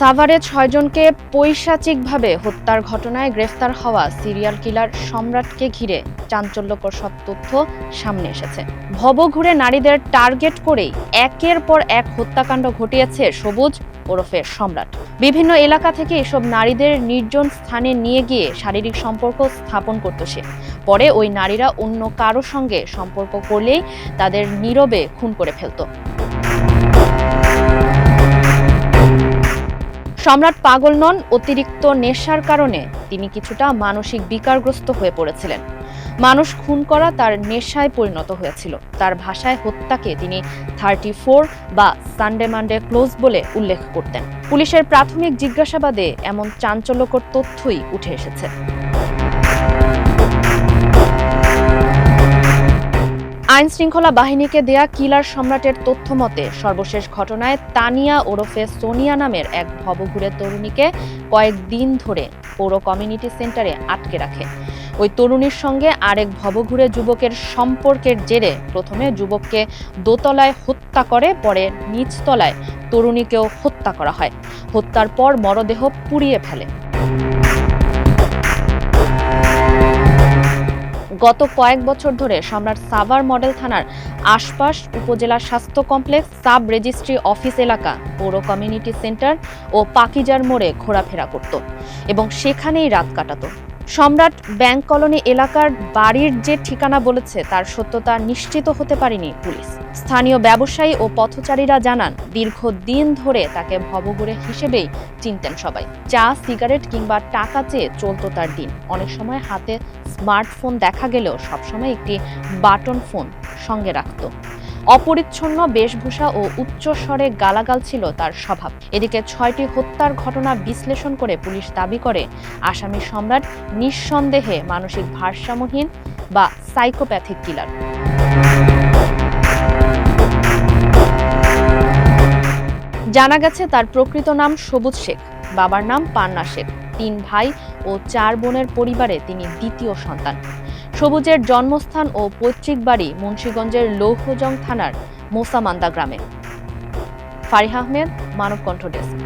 সাভারে ৬ জনকে পৈশাচিকভাবে হত্যার ঘটনায় গ্রেফতার হওয়া সিরিয়াল কিলার সম্রাটকে ঘিরে চাঞ্চল্যকর সব তথ্য সামনে এসেছে। ভবঘুরে নারীদের টার্গেট করেই একের পর এক হত্যাকাণ্ড ঘটিয়েছে সবুজ ওরফে সম্রাট। বিভিন্ন এলাকা থেকে এসব নারীদের নির্জন স্থানে নিয়ে গিয়ে শারীরিক সম্পর্ক স্থাপন করত সে। পরে ওই নারীরা অন্য কারো সঙ্গে সম্পর্ক করলেই তাদের নীরবে খুন করে ফেলত। সম্রাট পাগল নন, অতিরিক্ত নেশার কারণে তিনি কিছুটা মানসিক বিকারগ্রস্ত হয়ে পড়েছিলেন। মানুষ খুন করা তার নেশায় পরিণত হয়েছিল। তার ভাষায় হত্যাকে তিনি 34 বা সানডে মানডে ক্লোজ বলে উল্লেখ করতেন। পুলিশের প্রাথমিক জিজ্ঞাসাবাদে এমন চাঞ্চল্যকর তথ্যই উঠে এসেছে। আইন শৃঙ্খলা বাহিনীকে দেয়া কিলার সম্রাটের তথ্য মতে সর্বশেষ ঘটনায় তানিয়া ওরফে সোনিয়া নামের এক ভবঘুরে তরুণীকে কয়েকদিন ধরে পৌর কমিউনিটি সেন্টারে আটকে রাখে। ওই তরুণীর সঙ্গে আরেক ভবঘুরে যুবকের সম্পর্কের জেরে প্রথমে যুবককে দোতলায় হত্যা করে, পরে নিচতলায় তরুণীকেও হত্যা করা হয়। হত্যার পর মরদেহ পুড়িয়ে ফেলে। গত কয়েক বছর ধরে সম্রাট সাভার মডেল থানার আশপাশ, উপজেলা স্বাস্থ্য কমপ্লেক্স, সাব রেজিস্ট্রি অফিস এলাকা, পৌর কমিউনিটি সেন্টার ও পাকিজার মোড়ে ঘোরাফেরা করত এবং সেখানেই রাত কাটাত। সম্রাট ব্যাংক কলোনি এলাকার বাড়ির যে ঠিকানা বলেছে তার সত্যতা নিশ্চিত হতে পারেনি পুলিশ। স্থানীয় ব্যবসায়ী ও পথচারীরা জানান, দীর্ঘদিন ধরে তাকে ভবঘুরে হিসেবেই চিনতেন সবাই। চা, সিগারেট কিংবা টাকা চেয়ে চলত তার দিন। অনেক সময় হাতে স্মার্টফোন দেখা গেলেও সবসময় একটি বাটন ফোন সঙ্গে রাখত। অপরিচ্ছন্ন বেশভূষা ও উচ্চ স্বরে গালাগাল ছিল তার স্বভাব। এদিকে ৬টি হত্যার ঘটনা বিশ্লেষণ করে পুলিশ দাবি করে আসামি সম্রাট নিঃসন্দেহে মানসিক ভারসাম্যহীন বা সাইকোপ্যাথিক কিলার। জানা গেছে তার প্রকৃত নাম সবুজ শেখ, বাবার নাম পান্না শেখ। ৩ ভাই ও ৪ বোনের পরিবারে তিনি দ্বিতীয় সন্তান। সবুজের জন্মস্থান ও পৈতৃক বাড়ি মুন্সিগঞ্জের লৌহজং থানার মোসামান্দা গ্রামে। ফারিহা আহমেদ, মানবকণ্ঠ ডেস্ক।